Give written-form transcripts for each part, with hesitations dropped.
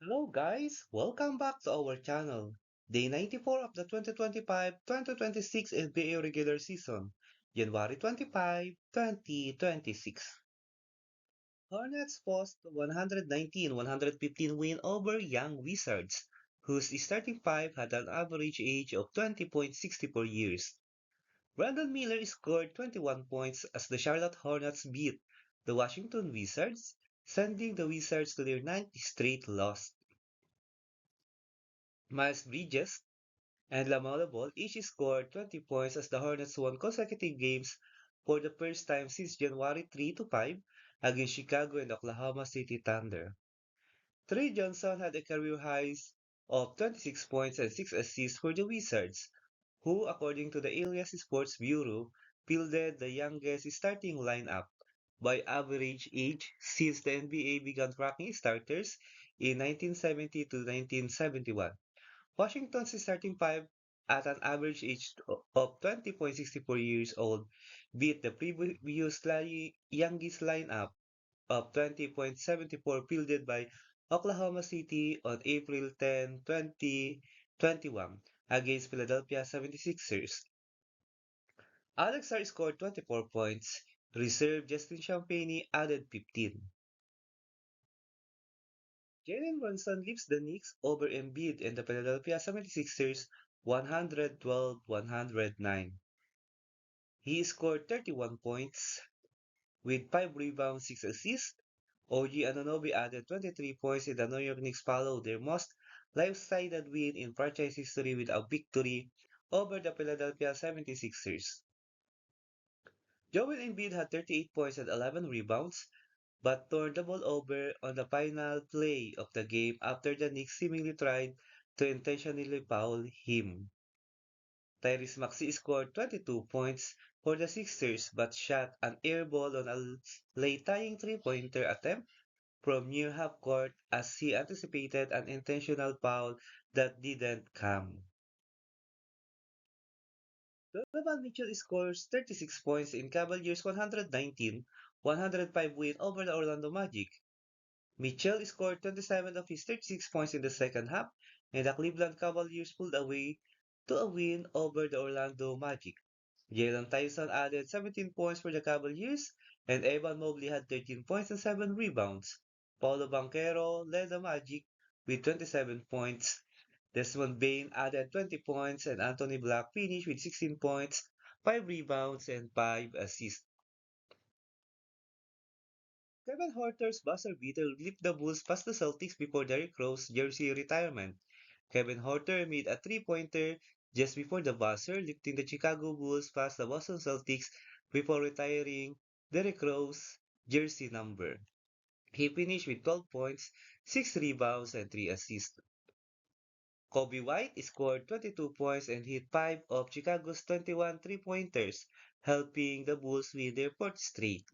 Hello guys, welcome back to our channel. Day 94 of the 2025-2026 NBA regular season, January 25, 2026. Hornets post 119-115 win over Young Wizards, whose starting five had an average age of 20.64 years. Brandon Miller scored 21 points as the Charlotte Hornets beat the Washington Wizards, sending the Wizards to their ninth straight loss. Miles Bridges and LaMelo Ball each scored 20 points as the Hornets won consecutive games for the first time since January 3 to 5 against Chicago and Oklahoma City Thunder. Trey Johnson had a career highs of 26 points and 6 assists for the Wizards, who, according to the Alias Sports Bureau, fielded the youngest starting lineup by average age since the NBA began tracking starters in 1970 to 1971. Washington's starting five, at an average age of 20.64 years old, beat the previous youngest lineup of 20.74 fielded by Oklahoma City on April 10, 2021 against Philadelphia 76ers. Alex Sarr scored 24 points. Reserve Justin Champagnie added 15. Jalen Brunson leads the Knicks over Embiid and the Philadelphia 76ers 112-109. He scored 31 points with 5 rebounds, 6 assists. OG Anunoby added 23 points and the New York Knicks followed their most lopsided win in franchise history with a victory over the Philadelphia 76ers. Joel Embiid had 38 points and 11 rebounds, but turned the ball over on the final play of the game after the Knicks seemingly tried to intentionally foul him. Tyrese Maxey scored 22 points for the Sixers but shot an air ball on a late-tying three-pointer attempt from near half court as he anticipated an intentional foul that didn't come. Donovan Mitchell scores 36 points in Cavaliers 119-105 win over the Orlando Magic. Mitchell scored 27 of his 36 points in the second half, and the Cleveland Cavaliers pulled away to a win over the Orlando Magic. Jalen Tyson added 17 points for the Cavaliers, and Evan Mobley had 13 points and 7 rebounds. Paulo Banchero led the Magic with 27 points. Desmond Bain added 20 points, and Anthony Black finished with 16 points, 5 rebounds, and 5 assists. Kevin Horter's buzzer beater lifted the Bulls past the Celtics before Derrick Rose's jersey retirement. Kevin Horter made a three-pointer just before the buzzer, lifting the Chicago Bulls past the Boston Celtics before retiring Derrick Rose's jersey number. He finished with 12 points, 6 rebounds, and 3 assists. Kobe White scored 22 points and hit 5 of Chicago's 21 three-pointers, helping the Bulls win their fourth straight.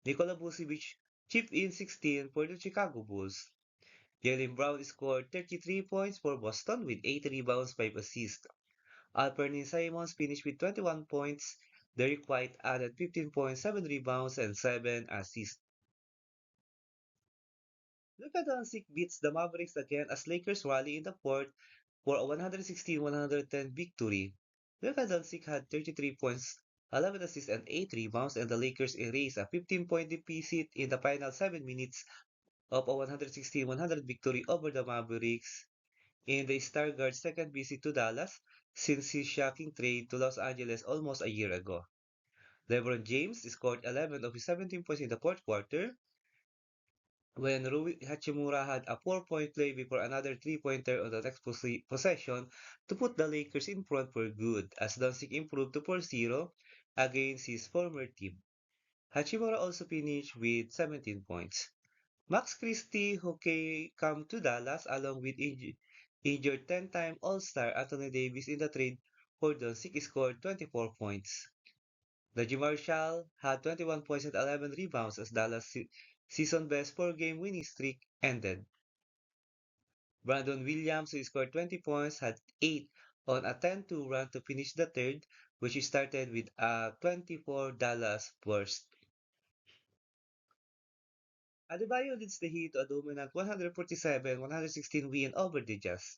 Nikola Vucevic chipped in 16 for the Chicago Bulls. Jaylen Brown scored 33 points for Boston with 8 rebounds, 5 assists. Alperny Simons finished with 21 points. Derrick White added 15 points, 7 rebounds, and 7 assists. Luka Doncic beats the Mavericks again as Lakers rally in the fourth for a 116-110 victory. Luka Doncic had 33 points, 11 assists, and 8 rebounds, and the Lakers erased a 15-point deficit in the final 7 minutes of a 116-100 victory over the Mavericks in the Stargard's second visit to Dallas since his shocking trade to Los Angeles almost a year ago. LeBron James scored 11 of his 17 points in the fourth quarter when Rui Hachimura had a 4-point play before another three-pointer on the next possession to put the Lakers in front for good as Doncic improved to 4-0 against his former team. Hachimura also finished with 17 points. Max Christie, who came to Dallas along with injured 10-time All-Star Anthony Davis in the trade for Doncic, scored 24 points. Reggie Marshall had 21 points and 11 rebounds as Dallas' season best 4-game winning streak ended. Brandon Williams, who scored 20 points, had 8 on a 10-2 run to finish the third, which started with a 24 Dallas burst. Adebayo leads the Heat to a dominant 147-116 win over the Jazz.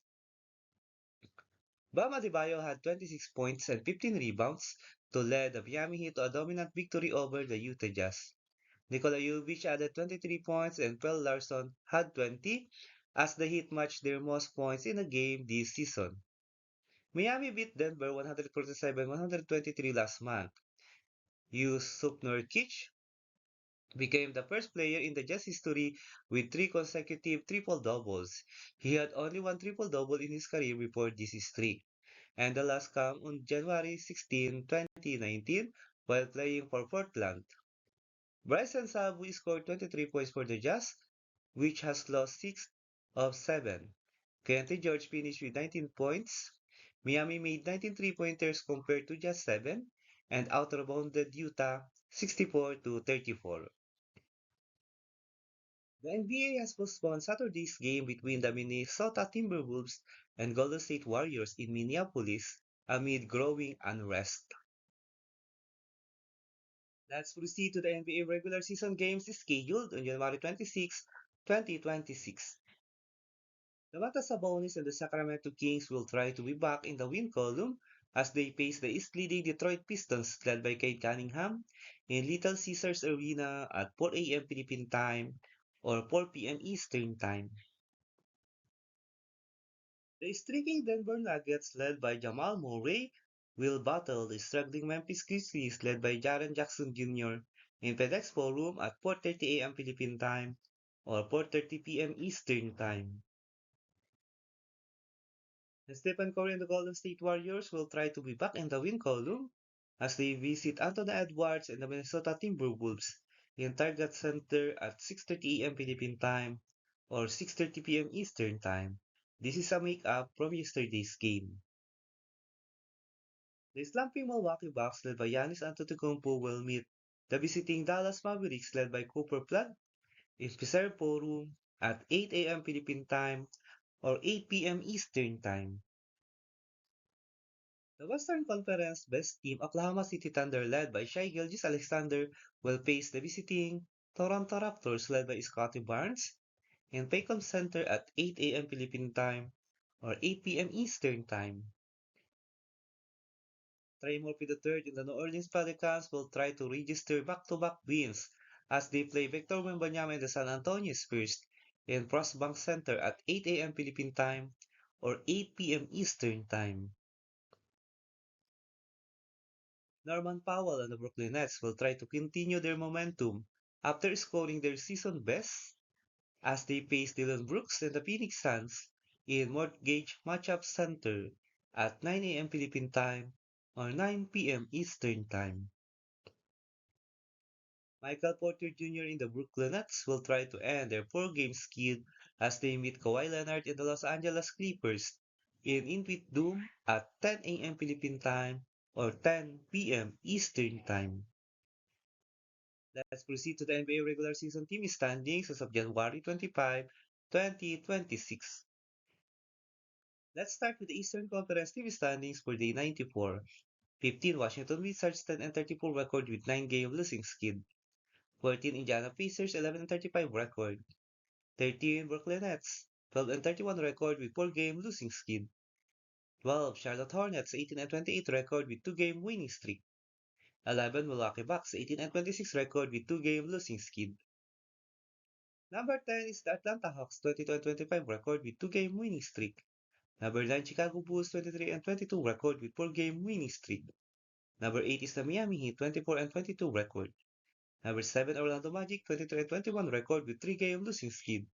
Bam Adebayo had 26 points and 15 rebounds to lead the Miami Heat to a dominant victory over the Utah Jazz. Nikola Jovic added 23 points and Phil Larson had 20 as the Heat matched their most points in a game this season. Miami beat Denver 147-123 last month. Yusuf Nurkic became the first player in the Jazz history with three consecutive triple-doubles. He had only one triple-double in his career before this streak, and the last came on January 16, 2019, while playing for Portland. Bryson Sabu scored 23 points for the Jazz, which has lost 6 of 7. Kenty George finished with 19 points. Miami made 19 three-pointers compared to just 7 and out-rebounded Utah 64 to 34. The NBA has postponed Saturday's game between the Minnesota Timberwolves and Golden State Warriors in Minneapolis amid growing unrest. Let's proceed to the NBA regular season games scheduled on January 26, 2026. Domantas Sabonis and the Sacramento Kings will try to be back in the win column as they face the East-leading Detroit Pistons led by Cade Cunningham in Little Caesars Arena at 4 a.m. Philippine time or 4 p.m. Eastern time. The streaking Denver Nuggets led by Jamal Murray will battle the struggling Memphis Grizzlies led by Jaren Jackson Jr. in FedEx Forum at 4:30 a.m. Philippine time or 4:30 p.m. Eastern time. Stephen Curry and the Golden State Warriors will try to be back in the win column as they visit Anthony Edwards and the Minnesota Timberwolves in Target Center at 6:30 a.m. Philippine time or 6:30 p.m. Eastern time. This is a make-up from yesterday's game. The slumping Milwaukee Bucks led by Giannis Antetokounmpo will meet the visiting Dallas Mavericks led by Cooper Flag in Pizarro Forum at 8 a.m. Philippine time or 8 p.m. Eastern time. The Western Conference best team Oklahoma City Thunder led by Shai Gilgeous-Alexander will face the visiting Toronto Raptors led by Scottie Barnes in Paycom Center at 8 a.m. Philippine time or 8 p.m. Eastern time. Trey Murphy III and the New Orleans Pelicans will try to register back-to-back wins as they play Victor Wembanyama and the San Antonio Spurs in Frostbank Center at 8 a.m. Philippine time or 8 p.m. Eastern time. Norman Powell and the Brooklyn Nets will try to continue their momentum after scoring their season best as they face Dillon Brooks and the Phoenix Suns in Mortgage Matchup Center at 9 a.m. Philippine time or 9 p.m. Eastern time. Michael Porter Jr. in the Brooklyn Nets will try to end their four-game skid as they meet Kawhi Leonard and the Los Angeles Clippers in Intuit Doom at 10 a.m. Philippine time or 10 p.m. Eastern time. Let's proceed to the NBA regular season team standings as of January 25, 2026. Let's start with the Eastern Conference team standings for day 94. 15 Washington Wizards 10 and 34 record with 9-game losing skid. 14 Indiana Pacers 11 and 35 record. 13 Brooklyn Nets 12 and 31 record with 4-game losing skid. 12 Charlotte Hornets 18 and 28 record with 2-game winning streak. 11 Milwaukee Bucks 18 and 26 record with 2-game losing skid. Number 10 is the Atlanta Hawks 22 and 25 record with 2-game winning streak. Number 9 Chicago Bulls 23 and 22 record with 4-game winning streak. Number 8 is the Miami Heat 24 and 22 record. Number 7 Orlando Magic 22 and 21 record with 3-game losing skid.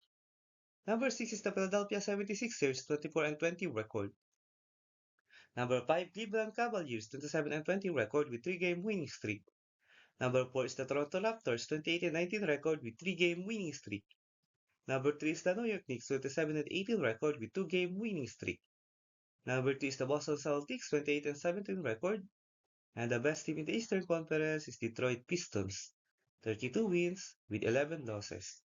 Number 6 is the Philadelphia 76ers 24 and 20 record. Number 5 Cleveland Cavaliers 27 and 20 record with 3-game winning streak. Number 4 is the Toronto Raptors 28 and 19 record with 3-game winning streak. Number 3 is the New York Knicks 27 and 18 record with 2-game winning streak. Number 2 is the Boston Celtics 28 and 17 record. And the best team in the Eastern Conference is Detroit Pistons 32 wins with 11 losses.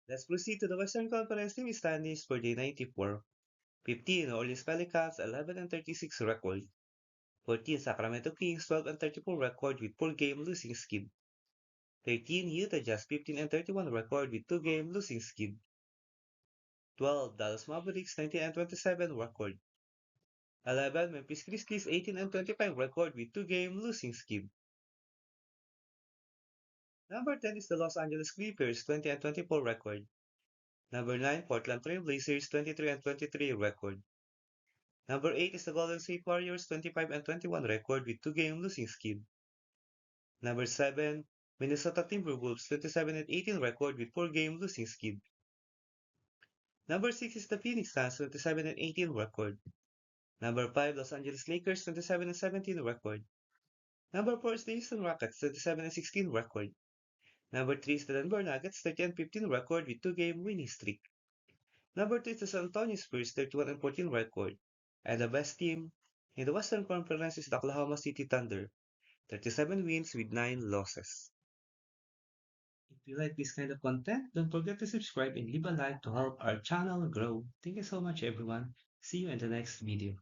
Let's proceed to the Western Conference team standings for day 94. 15 New Orleans Pelicans 11 and 36 record. 14 Sacramento Kings 12 and 34 record with 4-game losing skid. 13. Utah Jazz 15-31 record with two-game losing skid. 12. Dallas Mavericks 19-27 record. 11. Memphis Grizzlies 18-25 record with two-game losing skid. Number 10 is the Los Angeles Clippers 20-24 record. Number 9, Portland Trail Blazers 23-23 record. Number 8 is the Golden State Warriors 25-21 record with two-game losing skid. Number 7, Minnesota Timberwolves 27-18 record with four-game losing skid. Number 6 is the Phoenix Suns 27-18 record. Number 5, Los Angeles Lakers 27-17 record. Number 4 is the Houston Rockets 27-16 record. Number 3 is the Denver Nuggets 30-15 record with two-game winning streak. Number 2 is the San Antonio Spurs 31-14 record. And the best team in the Western Conference is the Oklahoma City Thunder 37 wins with 9 losses. If you like this kind of content, don't forget to subscribe and leave a like to help our channel grow. Thank you so much everyone. See you in the next video.